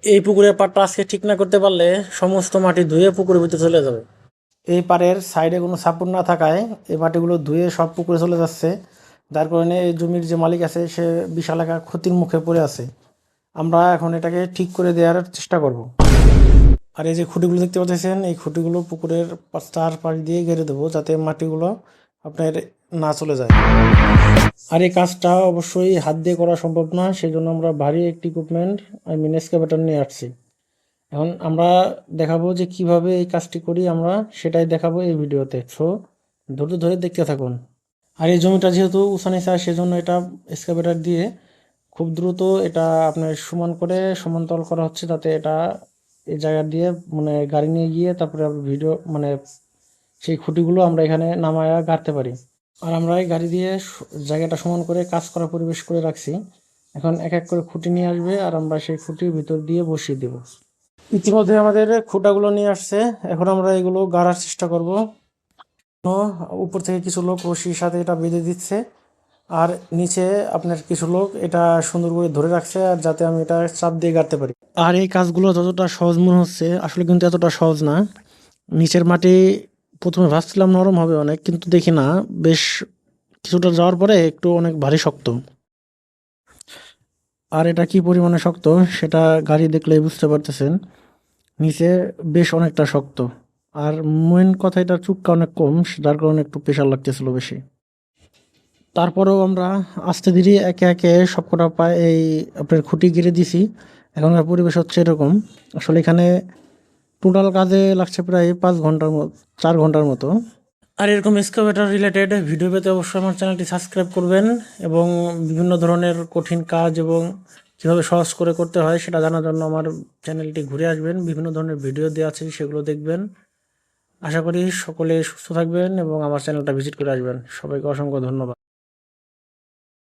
এই পুকুরের পাড়টা আজকে ঠিক না করতে পারলে সমস্ত মাটি ধুয়ে পুকুরের ভিতরে চলে যাবে। এই পাড়ের সাইডে কোনো সাপোর্ট না থাকায় এই মাটিগুলো ধুয়ে সব পুকুরে চলে যাচ্ছে, যার কারণে এই জমির যে মালিক আছে সে বিশাল একটা ক্ষতির মুখে পড়ে আছে। আমরা এখন এটাকে ঠিক করে দেওয়ার চেষ্টা করব। আর এই যে খুঁটিগুলো দেখতে পাচ্ছেন, এই খুঁটিগুলো পুকুরের চারপাশ দিয়ে ঘিরে দেবো যাতে মাটিগুলো আপনার না চলে যায়। আর এই কাজটা অবশ্যই হাত দিয়ে করা সম্ভব না, সেই জন্য আমরা ভারী একটি ইকুইপমেন্ট এক্সকাভেটর নিয়ে আসছি। এখন আমরা দেখাবো যে কিভাবে এই কাজটি করি, আমরা সেটাই দেখাবো এই ভিডিওতে। সো ধৈর্য ধরে দেখতে থাকুন। আর এই জমিটা যেহেতু উঁচা নিচা, সেজন্য এটা এক্সকাভেটর দিয়ে খুব দ্রুত এটা আপনার সমান করে সমান্তরাল করা হচ্ছে, যাতে এটা এই জায়গা দিয়ে মানে গাড়ি নিয়ে গিয়ে তারপরে ভিডিও মানে সেই খুঁটিগুলো আমরা এখানে নামায়া গাড়তে পারি। আর আমরা এই গাড়ি দিয়ে জায়গাটা সমান করে কাজ করা পরিবেশ করে রাখছি। এখন এক এক করে খুঁটি নিয়ে আসবে আর আমরা সেই খুঁটির ভিতর দিয়ে বসিয়ে দেব। ইতিমধ্যে আমাদের খুঁটাগুলো নিয়ে আসছে, এখন আমরা এগুলো গাড়ার চেষ্টা করব। উপর থেকে কিছু লোক রশির সাথে এটা বেঁধে দিচ্ছে, আর নিচে আপনার কিছু লোক এটা সুন্দর করে ধরে রাখছে, আর যাতে আমি এটা চাপ দিয়ে গাড়তে পারি। আর এই কাজগুলো যতটা সহজ মনে হচ্ছে আসলে কিন্তু এতটা সহজ না। নিচের মাটি প্রথমে ভাবছিলাম নরম হবে অনেক, কিন্তু দেখি না, বেশ কিছুটা যাওয়ার পরে একটু অনেক ভারী শক্ত। আর এটা কি পরিমাণে শক্ত সেটা গাড়ি দেখলেই বুঝতে পারতেছেন। নিচে বেশ অনেকটা শক্ত। আর মেন কথা, এটা চুক্কা অনেক কম, যার কারণে একটু প্রেশার লাগতেছিল বেশি। তারপরেও আমরা আস্তে ধীরে একে একে সবকটা পায় এই আপনার খুঁটি গিরে দিছি। এখনকার পরিবেশ হচ্ছে এরকম। আসলে এখানে টোটাল কাজে লাগছে প্রায় 5 ঘন্টার মতো, 4 ঘন্টার মতো। আর এরকম এক্সকাভেটর রিলেটেড ভিডিও পেতে অবশ্যই আমার চ্যানেলটি সাবস্ক্রাইব করবেন, এবং বিভিন্ন ধরনের কঠিন কাজ এবং কীভাবে সহজ করে করতে হয় সেটা জানার জন্য আমার চ্যানেলটি ঘুরে আসবেন। বিভিন্ন ধরনের ভিডিও দেওয়া আছে, সেগুলো দেখবেন। আশা করি সকলে সুস্থ থাকবেন এবং আমার চ্যানেলটা ভিজিট করে আসবেন। সবাইকে অসংখ্য ধন্যবাদ।